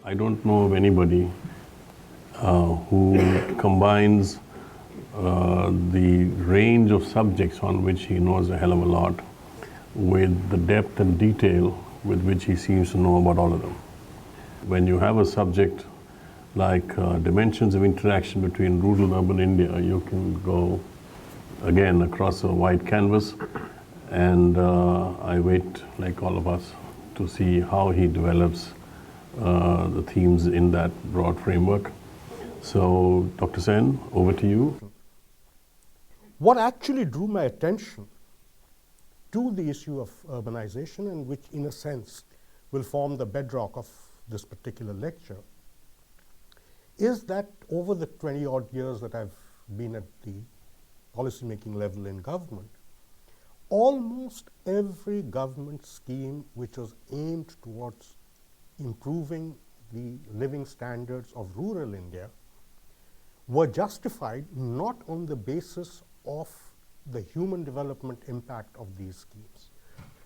I don't know of anybody who combines the range of subjects on which he knows a hell of a lot with the depth and detail with which he seems to know about all of them. When you have a subject like dimensions of interaction between rural and urban India, you can go again across a wide canvas, and I wait, like all of us, to see how he develops the themes in that broad framework. So, Dr. Sen, over to you. What actually drew my attention to the issue of urbanization, and which in a sense will form the bedrock of this particular lecture, is that over the 20-odd years that I've been at the policy-making level in government, almost every government scheme which was aimed towards improving the living standards of rural India were justified not on the basis of the human development impact of these schemes.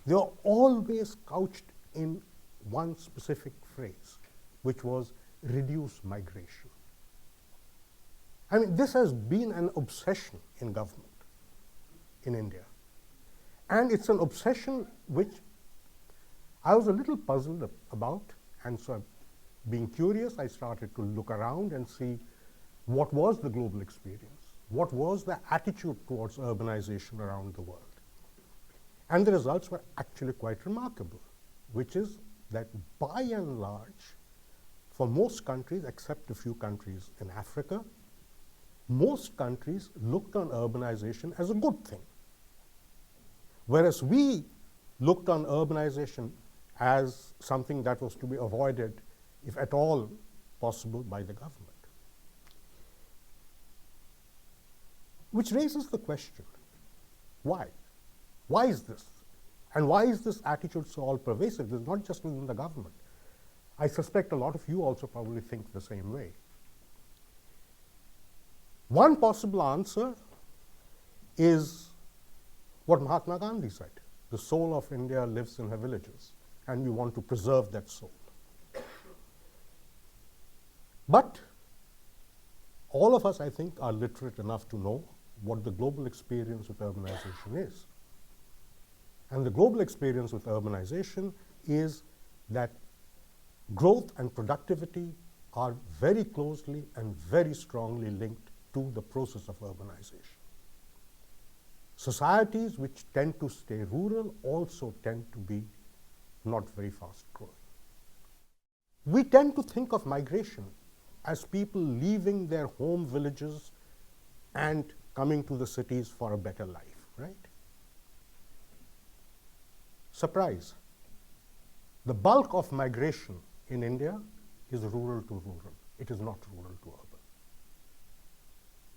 They were always couched in one specific phrase, which was reduce migration. I mean, this has been an obsession in government in India. And it's an obsession which I was a little puzzled about, and so being curious, I started to look around and see what was the global experience, what was the attitude towards urbanization around the world. And the results were actually quite remarkable, which is that by and large, for most countries, except a few countries in Africa, most countries looked on urbanization as a good thing. Whereas we looked on urbanization as something that was to be avoided, if at all possible, by the government. Which raises the question, why? Why is this? And why is this attitude so all-pervasive? It's not just within the government. I suspect a lot of you also probably think the same way. One possible answer is what Mahatma Gandhi said: the soul of India lives in her villages, and we want to preserve that soul. But all of us, I think, are literate enough to know what the global experience with urbanization is. And the global experience with urbanization is that growth and productivity are very closely and very strongly linked to the process of urbanization. Societies which tend to stay rural also tend to be not very fast growing. We tend to think of migration as people leaving their home villages and coming to the cities for a better life, right? Surprise. The bulk of migration in India is rural to rural. It is not rural to urban.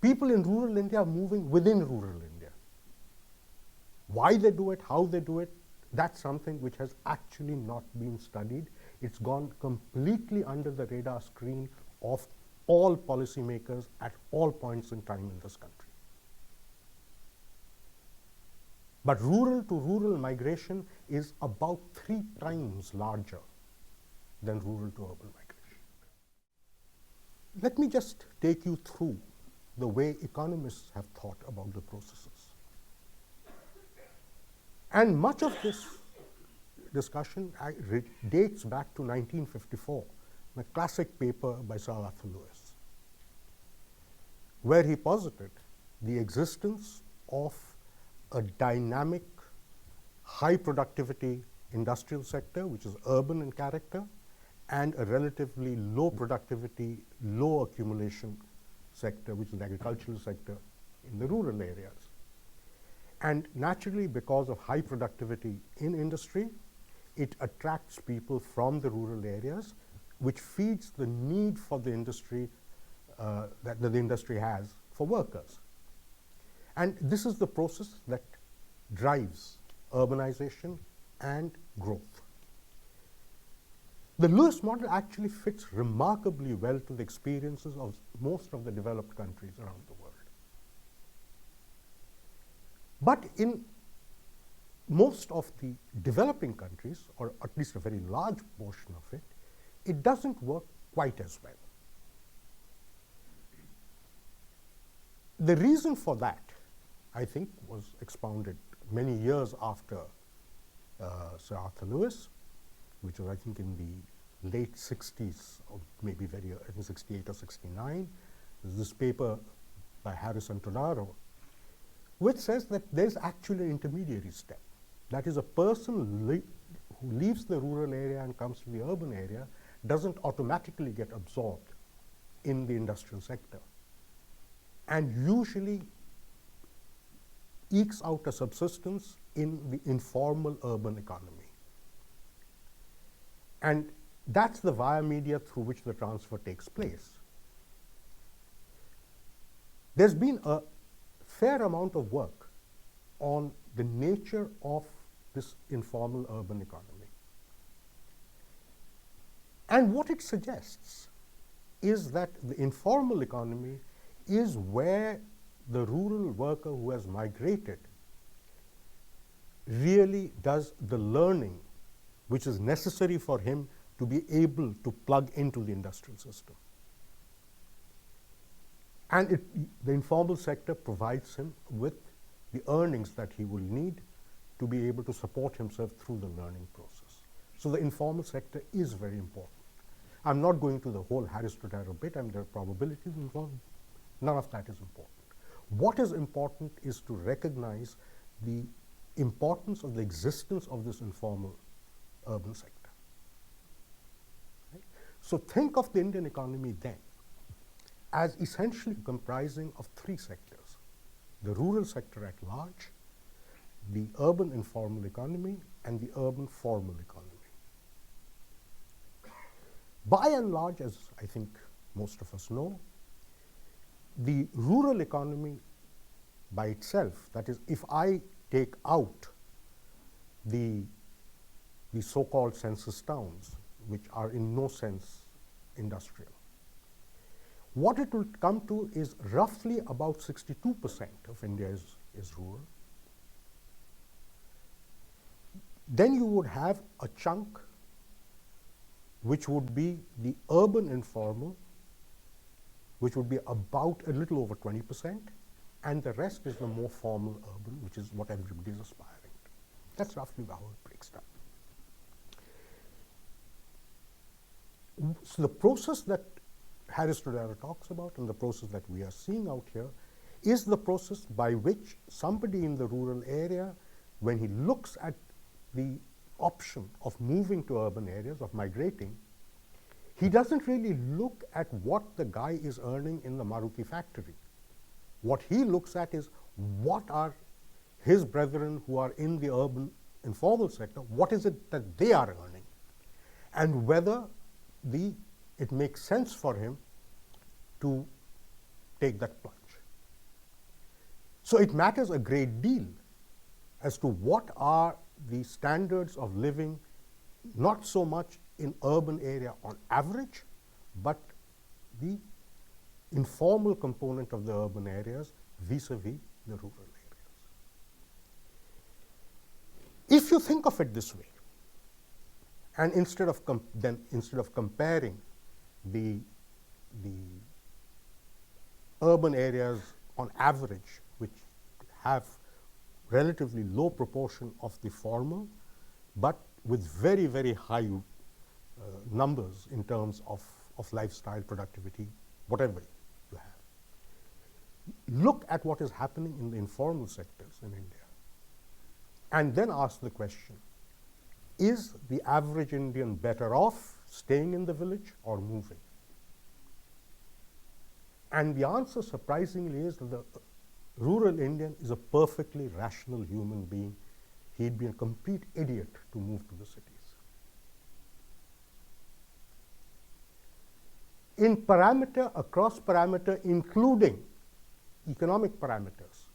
People in rural India are moving within rural India. Why they do it, how they do it, that's something which has actually not been studied. It's gone completely under the radar screen of all policymakers at all points in time in this country. But rural to rural migration is about 3 times larger than rural to urban migration. Let me just take you through the way economists have thought about the processes. And much of this discussion dates back to 1954, a classic paper by Sir Arthur Lewis, where he posited the existence of a dynamic, high productivity industrial sector, which is urban in character, and a relatively low productivity, low accumulation sector, which is the agricultural sector in the rural areas. And naturally, because of high productivity in industry, it attracts people from the rural areas, which feeds the need for the industry that the industry has for workers. And this is the process that drives urbanization and growth. The Lewis model actually fits remarkably well to the experiences of most of the developed countries around the world. But in most of the developing countries, or at least a very large portion of it, it doesn't work quite as well. The reason for that, I think, was expounded many years after Sir Arthur Lewis, which was, I think, in the late 60s, or maybe very early, I think 68 or 69. There's this paper by Harris and Todaro, which says that there's actually an intermediary step. That is, a person who leaves the rural area and comes to the urban area doesn't automatically get absorbed in the industrial sector, and usually ekes out a subsistence in the informal urban economy. And that's the via media through which the transfer takes place. There's been a fair amount of work on the nature of this informal urban economy. And what it suggests is that the informal economy is where the rural worker who has migrated really does the learning which is necessary for him to be able to plug into the industrial system. And the informal sector provides him with the earnings that he will need to be able to support himself through the learning process. So the informal sector is very important. I'm not going to the whole Harris-Todaro bit, and there are probabilities involved. None of that is important. What is important is to recognize the importance of the existence of this informal urban sector. Right? So think of the Indian economy then as essentially comprising of three sectors: the rural sector at large, the urban informal economy, and the urban formal economy. By and large, as I think most of us know, the rural economy by itself, that is, if I take out the so-called census towns, which are in no sense industrial, what it will come to is roughly about 62% of India is rural. Then you would have a chunk which would be the urban informal, which would be about a little over 20%, and the rest is the more formal urban, which is what everybody is aspiring to. That's roughly how it breaks down. So the process that Harris-Todaro talks about, and the process that we are seeing out here, is the process by which somebody in the rural area, when he looks at the option of moving to urban areas, of migrating, he doesn't really look at what the guy is earning in the Maruti factory. What he looks at is what are his brethren who are in the urban informal sector, what is it that they are earning, and whether it makes sense for him to take that plunge. So it matters a great deal as to what are the standards of living, not so much in urban area on average, but the informal component of the urban areas vis-a-vis the rural areas. If you think of it this way, and instead of comparing the urban areas on average, which have relatively low proportion of the formal, but with very, very high numbers in terms of lifestyle, productivity, whatever you have. Look at what is happening in the informal sectors in India, and then ask the question, is the average Indian better off staying in the village or moving? And the answer, surprisingly, is that the rural Indian is a perfectly rational human being. He'd be a complete idiot to move to the cities. In parameter, across parameter, including economic parameters,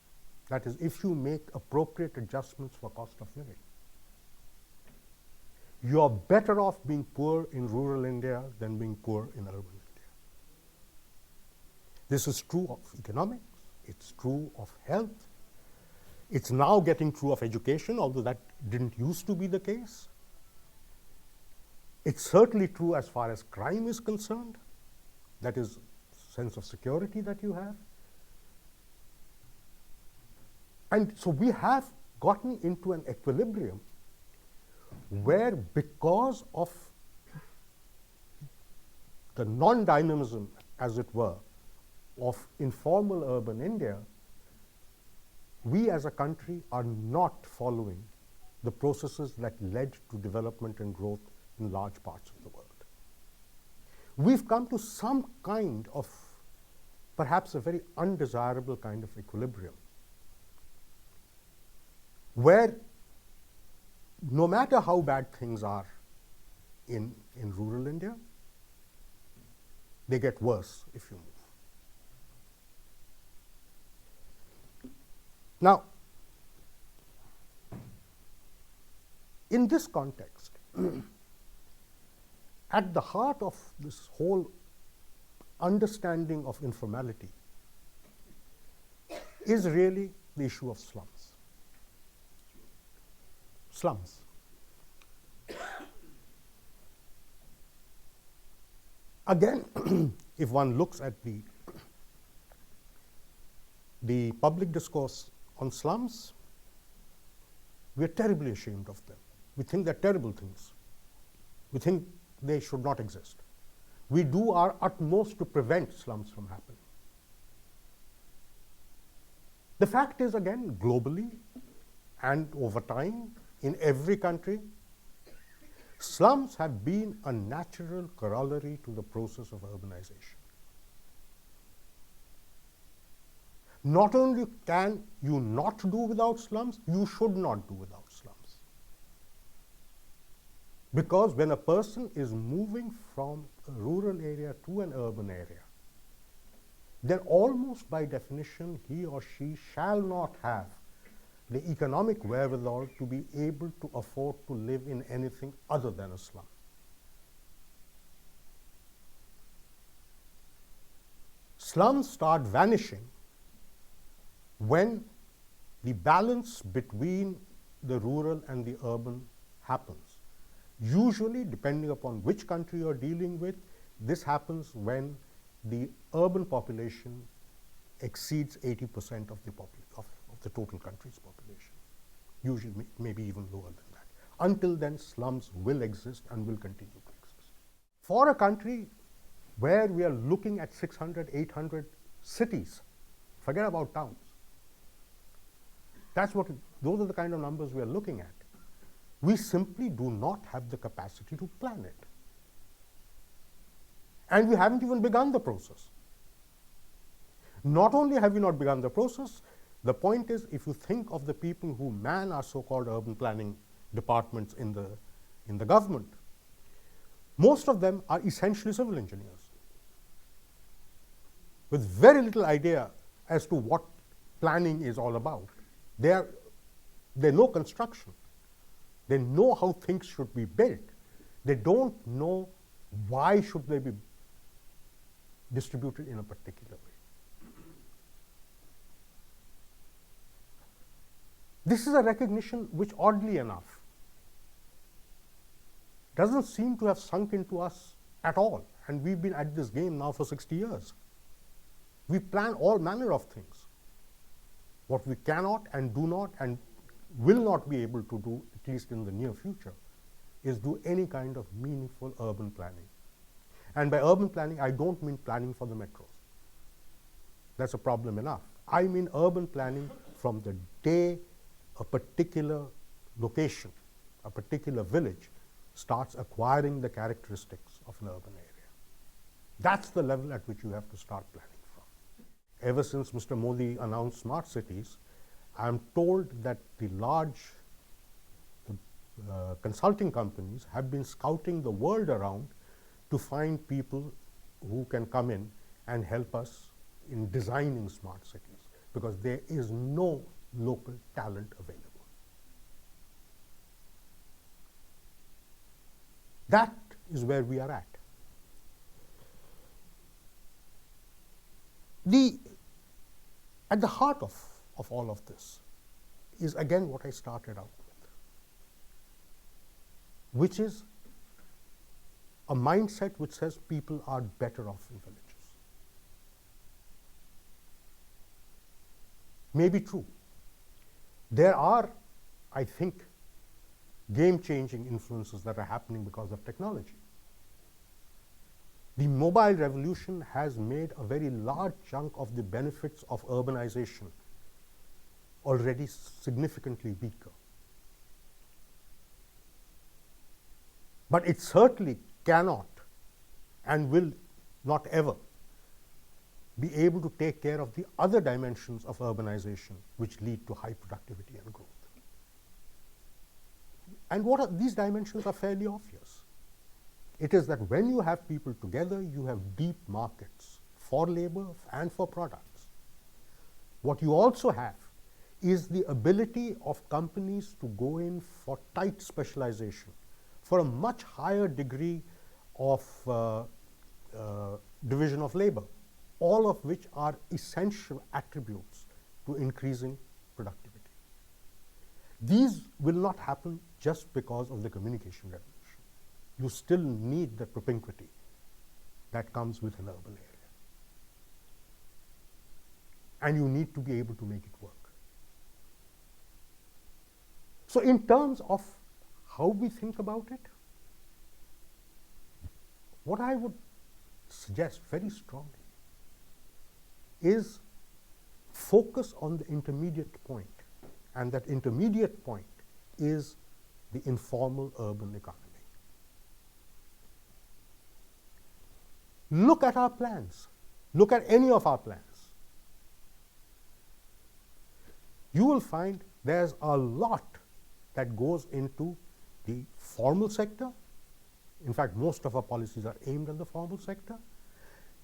that is, if you make appropriate adjustments for cost of living, you are better off being poor in rural India than being poor in urban India. This is true of economics, it's true of health, it's now getting true of education, although that didn't used to be the case. It's certainly true as far as crime is concerned, that is, sense of security that you have. And so we have gotten into an equilibrium where, because of the non-dynamism, as it were, of informal urban India, we as a country are not following the processes that led to development and growth in large parts of the world. We've come to some kind of, perhaps a very undesirable kind of equilibrium, where no matter how bad things are in rural India, they get worse if you move. Now, in this context, at the heart of this whole understanding of informality is really the issue of slums. Slums. Again, if one looks at the public discourse on slums, we are terribly ashamed of them. We think they're terrible things. We think they should not exist. We do our utmost to prevent slums from happening. The fact is, again, globally and over time, in every country, slums have been a natural corollary to the process of urbanization. Not only can you not do without slums, you should not do without slums. Because when a person is moving from a rural area to an urban area, then almost by definition he or she shall not have the economic wherewithal to be able to afford to live in anything other than a slum. Slums start vanishing when the balance between the rural and the urban happens. Usually, depending upon which country you're dealing with, this happens when the urban population exceeds 80% of the total country's population. Usually, maybe even lower than that. Until then, slums will exist and will continue to exist. For a country where we are looking at 600, 800 cities, forget about towns. Those are the kind of numbers we are looking at. We simply do not have the capacity to plan it. And we haven't even begun the process. Not only have we not begun the process, the point is, if you think of the people who man our so-called urban planning departments in the government, most of them are essentially civil engineers with very little idea as to what planning is all about. They know construction. They know how things should be built. They don't know why should they be distributed in a particular way. This is a recognition which, oddly enough, doesn't seem to have sunk into us at all. And we've been at this game now for 60 years. We plan all manner of things. What we cannot and do not and will not be able to do, at least in the near future, is do any kind of meaningful urban planning. And by urban planning, I don't mean planning for the metros. That's a problem enough. I mean urban planning from the day a particular location, a particular village, starts acquiring the characteristics of an urban area. That's the level at which you have to start planning from. Ever since Mr. Modi announced smart cities, I am told that the large consulting companies have been scouting the world around to find people who can come in and help us in designing smart cities, because there is no local talent available. That is where we are at. At the heart of all of this is again what I started out with, which is a mindset which says people are better off in villages. May be true. There are, I think, game-changing influences that are happening because of technology. The mobile revolution has made a very large chunk of the benefits of urbanization already significantly weaker. But it certainly cannot and will not ever be able to take care of the other dimensions of urbanization which lead to high productivity and growth. And what are these dimensions are fairly obvious. It is that when you have people together, you have deep markets for labor and for products. What you also have is the ability of companies to go in for tight specialization, for a much higher degree of division of labor, all of which are essential attributes to increasing productivity. These will not happen just because of the communication revolution. You still need the propinquity that comes with an urban area. And you need to be able to make it work. So in terms of how we think about it, what I would suggest very strongly is focus on the intermediate point, and that intermediate point is the informal urban economy. Look at our plans. Look at any of our plans. You will find there's a lot that goes into the formal sector. In fact, most of our policies are aimed at the formal sector.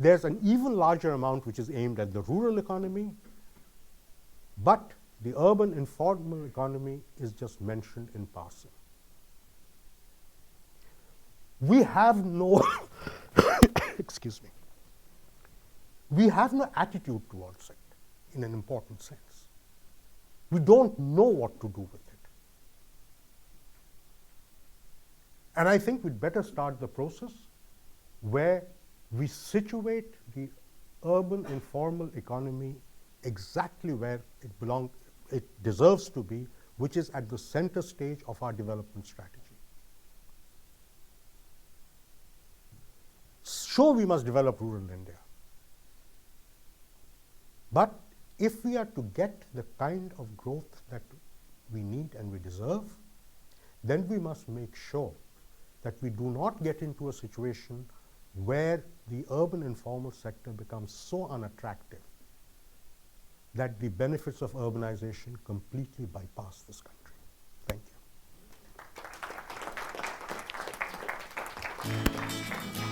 There's an even larger amount which is aimed at the rural economy, but the urban informal economy is just mentioned in passing. We have no excuse me. We have no attitude towards it in an important sense. We don't know what to do with it. And I think we'd better start the process where we situate the urban informal economy exactly where it deserves to be, which is at the center stage of our development strategy. Sure, we must develop rural India. But if we are to get the kind of growth that we need and we deserve, then we must make sure that we do not get into a situation where the urban informal sector becomes so unattractive that the benefits of urbanization completely bypass this country. Thank you.